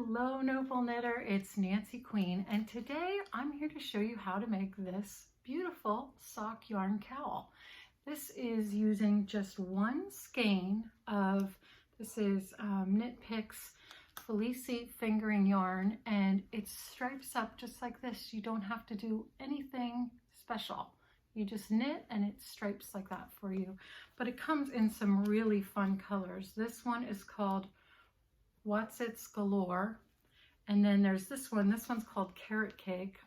Hello, Noble Knitter, it's Nancy Queen, and today I'm here to show you how to make this beautiful sock yarn cowl. This is using just one skein of, this is Knit Picks Felici fingering yarn, and it stripes up just like this. You don't have to do anything special. You just knit and it stripes like that for you. But it comes in some really fun colors. This one is called What's It's Galore. And then there's this one's called Carrot Cake.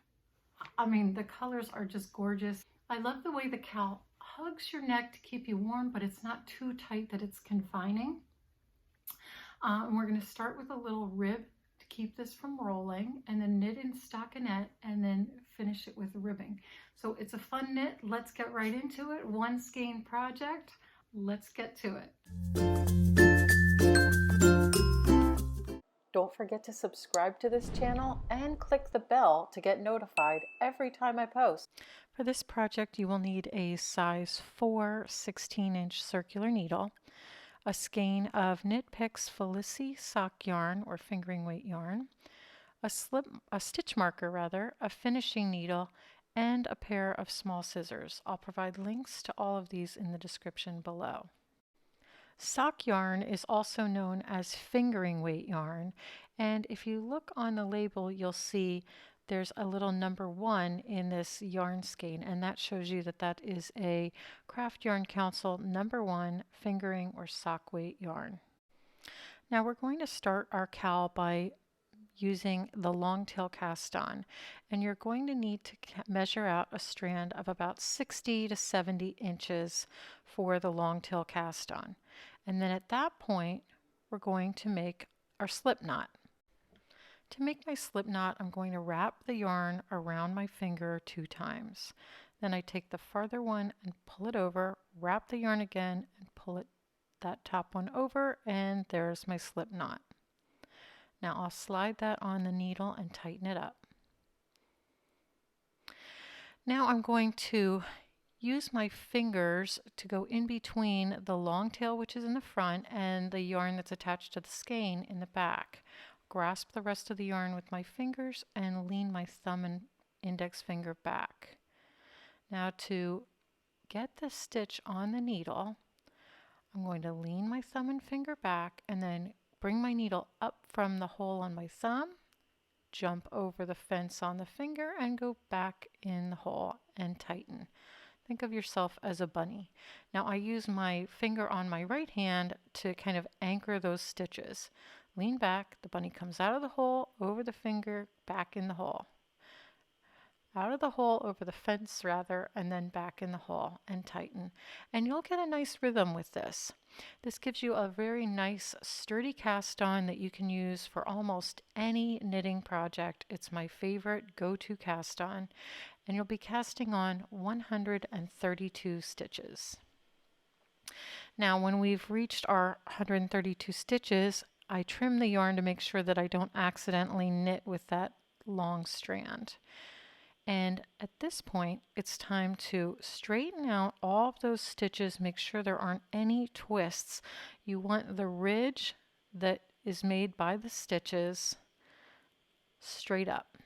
I mean, the colors are just gorgeous. I love the way the cowl hugs your neck to keep you warm, but it's not too tight that it's confining. And we're going to start with a little rib to keep this from rolling, and then knit in stockinette, and then finish it with ribbing. So it's a fun knit. Let's get right into it. One skein project. Let's get to it. Don't forget to subscribe to this channel and click the bell to get notified every time I post. For this project, you will need a size 4 16-inch circular needle, a skein of Knit Picks Felici sock yarn or fingering weight yarn, a stitch marker, a finishing needle, and a pair of small scissors. I'll provide links to all of these in the description below. Sock yarn is also known as fingering weight yarn, and if you look on the label, you'll see there's a little number 1 in this yarn skein, and that shows you that that is a Craft Yarn Council number 1 fingering or sock weight yarn. Now we're going to start our cowl by using the long tail cast on, and you're going to need to measure out a strand of about 60 to 70 inches for the long tail cast on. And then at that point, we're going to make our slip knot. To make my slip knot, I'm going to wrap the yarn around my finger 2 times. Then I take the farther one and pull it over, wrap the yarn again, and pull that top one over, and there's my slip knot. Now I'll slide that on the needle and tighten it up. Now I'm going to use my fingers to go in between the long tail, which is in the front, and the yarn that's attached to the skein in the back. Grasp the rest of the yarn with my fingers and lean my thumb and index finger back. Now to get the stitch on the needle, I'm going to lean my thumb and finger back and then bring my needle up from the hole on my thumb, jump over the fence on the finger, and go back in the hole and tighten. Think of yourself as a bunny. Now I use my finger on my right hand to kind of anchor those stitches. Lean back, the bunny comes out of the hole, over the finger, back in the hole. Out of the hole, over the fence and then back in the hole and tighten. And you'll get a nice rhythm with this. This gives you a very nice sturdy cast on that you can use for almost any knitting project. It's my favorite go-to cast on, and you'll be casting on 132 stitches. Now when we've reached our 132 stitches, I trim the yarn to make sure that I don't accidentally knit with that long strand. And at this point, it's time to straighten out all of those stitches, make sure there aren't any twists. You want the ridge that is made by the stitches straight up.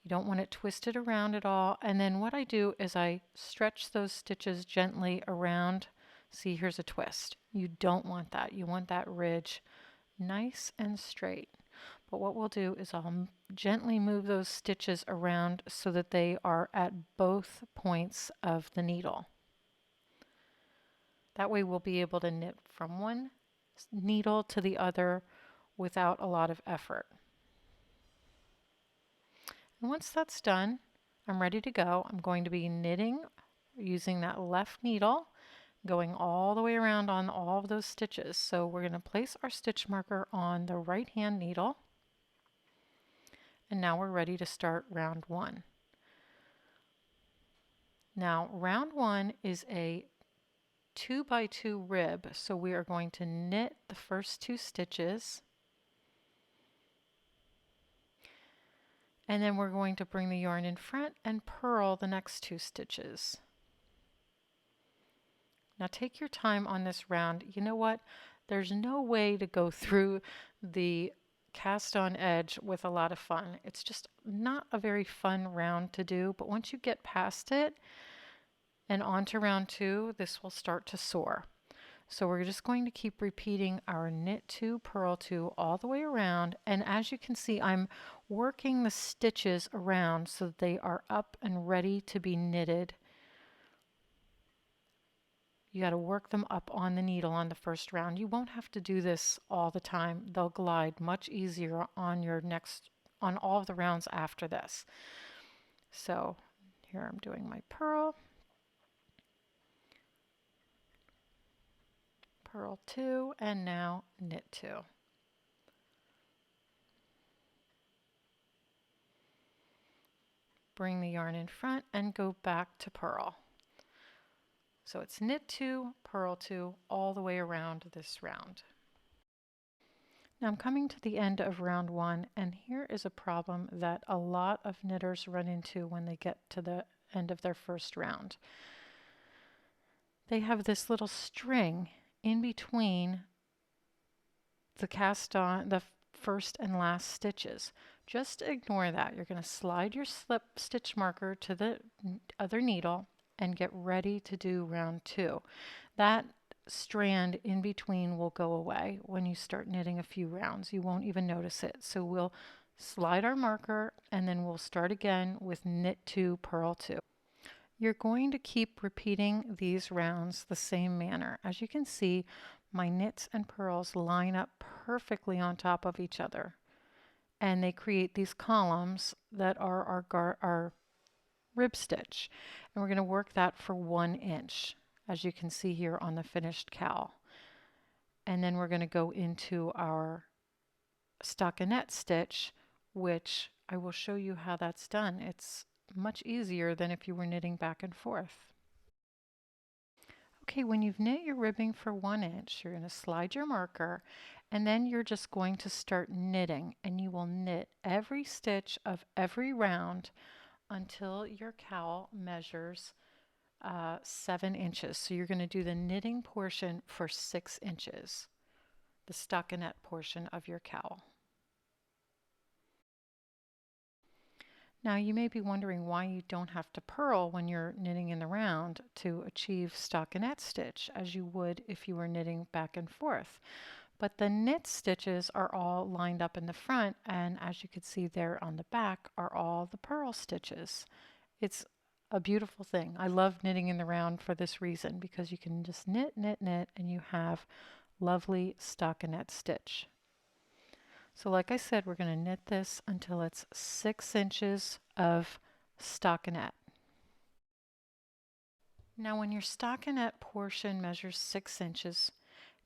You don't want it twisted around at all. And then what I do is I stretch those stitches gently around. See, here's a twist. You don't want that. You want that ridge nice and straight. But what we'll do is I'll gently move those stitches around so that they are at both points of the needle. That way we'll be able to knit from one needle to the other without a lot of effort. And once that's done, I'm ready to go. I'm going to be knitting using that left needle, going all the way around on all of those stitches. So we're going to place our stitch marker on the right hand needle. And now we're ready to start round 1. Now round 1 is a 2x2 rib, so we are going to knit the first 2 stitches, and then we're going to bring the yarn in front and purl the next 2 stitches. Now take your time on this round. You know what? There's no way to go through the cast on edge with a lot of fun. It's just not a very fun round to do, but once you get past it and on to round 2, this will start to soar. So we're just going to keep repeating our knit 2, purl 2 all the way around. And as you can see, I'm working the stitches around so that they are up and ready to be knitted. You got to work them up on the needle on the first round. You won't have to do this all the time. They'll glide much easier on on all of the rounds after this. So here I'm doing my purl, purl 2, and now knit 2. Bring the yarn in front and go back to purl. So it's knit 2, purl 2 all the way around this round. Now I'm coming to the end of round 1, and here is a problem that a lot of knitters run into when they get to the end of their first round. They have this little string in between the cast on, the first and last stitches. Just ignore that. You're going to slide your slip stitch marker to the other needle and get ready to do round 2. That strand in between will go away when you start knitting a few rounds. You won't even notice it. So we'll slide our marker and then we'll start again with knit 2, purl 2. You're going to keep repeating these rounds the same manner. As you can see, my knits and purls line up perfectly on top of each other, and they create these columns that are our rib stitch, and we're going to work that for 1 inch, as you can see here on the finished cowl. And then we're going to go into our stockinette stitch, which I will show you how that's done. It's much easier than if you were knitting back and forth. Okay, when you've knit your ribbing for 1 inch, you're going to slide your marker, and then you're just going to start knitting, and you will knit every stitch of every round until your cowl measures 7 inches. So you're going to do the knitting portion for 6 inches, the stockinette portion of your cowl. Now you may be wondering why you don't have to purl when you're knitting in the round to achieve stockinette stitch as you would if you were knitting back and forth. But the knit stitches are all lined up in the front, and as you can see there on the back are all the purl stitches. It's a beautiful thing. I love knitting in the round for this reason, because you can just knit, knit, knit, and you have lovely stockinette stitch. So like I said, we're going to knit this until it's 6 inches of stockinette. Now when your stockinette portion measures 6 inches,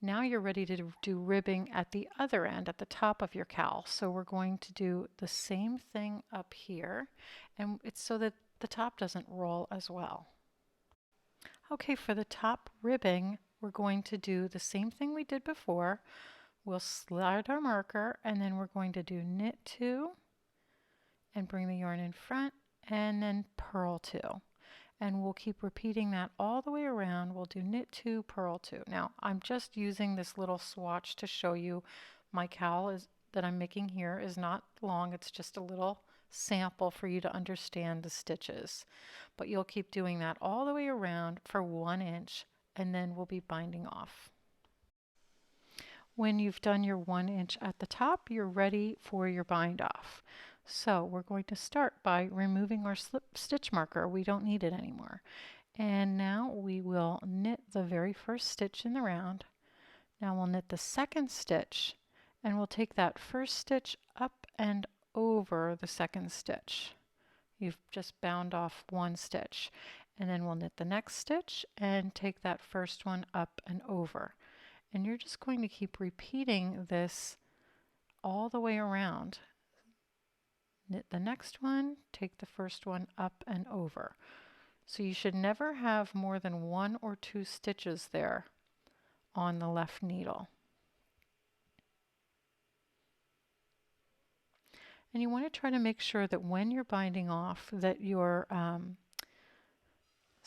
now you're ready to do ribbing at the other end, at the top of your cowl. So we're going to do the same thing up here, and it's so that the top doesn't roll as well. Okay, for the top ribbing, we're going to do the same thing we did before. We'll slide our marker, and then we're going to do knit 2 and bring the yarn in front, and then purl 2. And we'll keep repeating that all the way around. We'll do knit 2, purl 2. Now I'm just using this little swatch to show you my cowl that I'm making here is not long. It's just a little sample for you to understand the stitches. But you'll keep doing that all the way around for 1 inch, and then we'll be binding off. When you've done your 1 inch at the top, you're ready for your bind off. So we're going to start by removing our slip stitch marker. We don't need it anymore. And now we will knit the very first stitch in the round. Now we'll knit the second stitch, and we'll take that first stitch up and over the second stitch. You've just bound off 1 stitch. And then we'll knit the next stitch and take that first one up and over. And you're just going to keep repeating this all the way around. Knit the next one, take the first one up and over. So you should never have more than 1 or 2 stitches there on the left needle. And you want to try to make sure that when you're binding off that your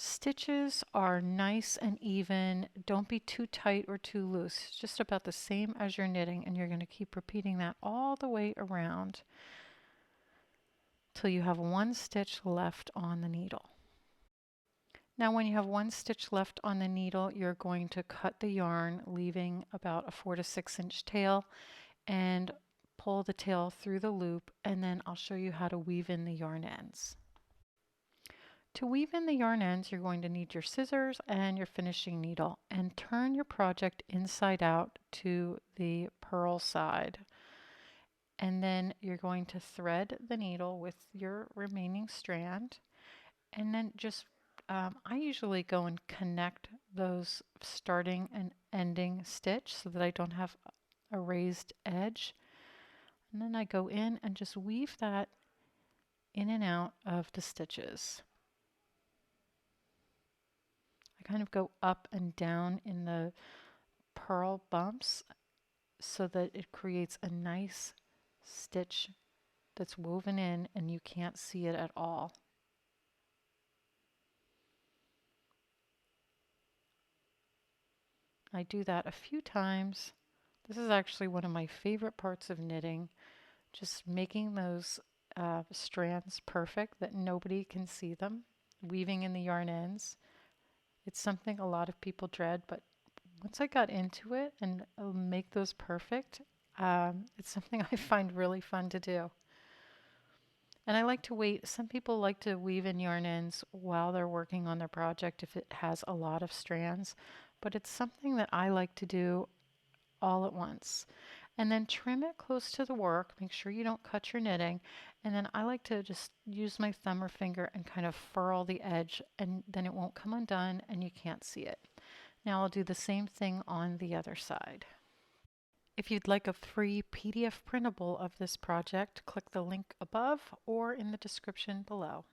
Stitches are nice and even. Don't be too tight or too loose. It's just about the same as you're knitting, and you're going to keep repeating that all the way around till you have one stitch left on the needle. Now when you have one stitch left on the needle, you're going to cut the yarn, leaving about a 4 to 6 inch tail, and pull the tail through the loop, and then I'll show you how to weave in the yarn ends. To weave in the yarn ends, you're going to need your scissors and your finishing needle, and turn your project inside out to the purl side. And then you're going to thread the needle with your remaining strand, and then just I usually go and connect those starting and ending stitch so that I don't have a raised edge. And then I go in and just weave that in and out of the stitches. I kind of go up and down in the purl bumps so that it creates a nice stitch that's woven in and you can't see it at all. I do that a few times. This is actually one of my favorite parts of knitting, just making those strands perfect that nobody can see them, weaving in the yarn ends. It's something a lot of people dread, but once I got into it and make those perfect, it's something I find really fun to do. And I like to wait. Some people like to weave in yarn ends while they're working on their project if it has a lot of strands, but it's something that I like to do all at once. And then trim it close to the work. Make sure you don't cut your knitting. And then I like to just use my thumb or finger and kind of furl the edge, and then it won't come undone and you can't see it. Now I'll do the same thing on the other side. If you'd like a free PDF printable of this project, click the link above or in the description below.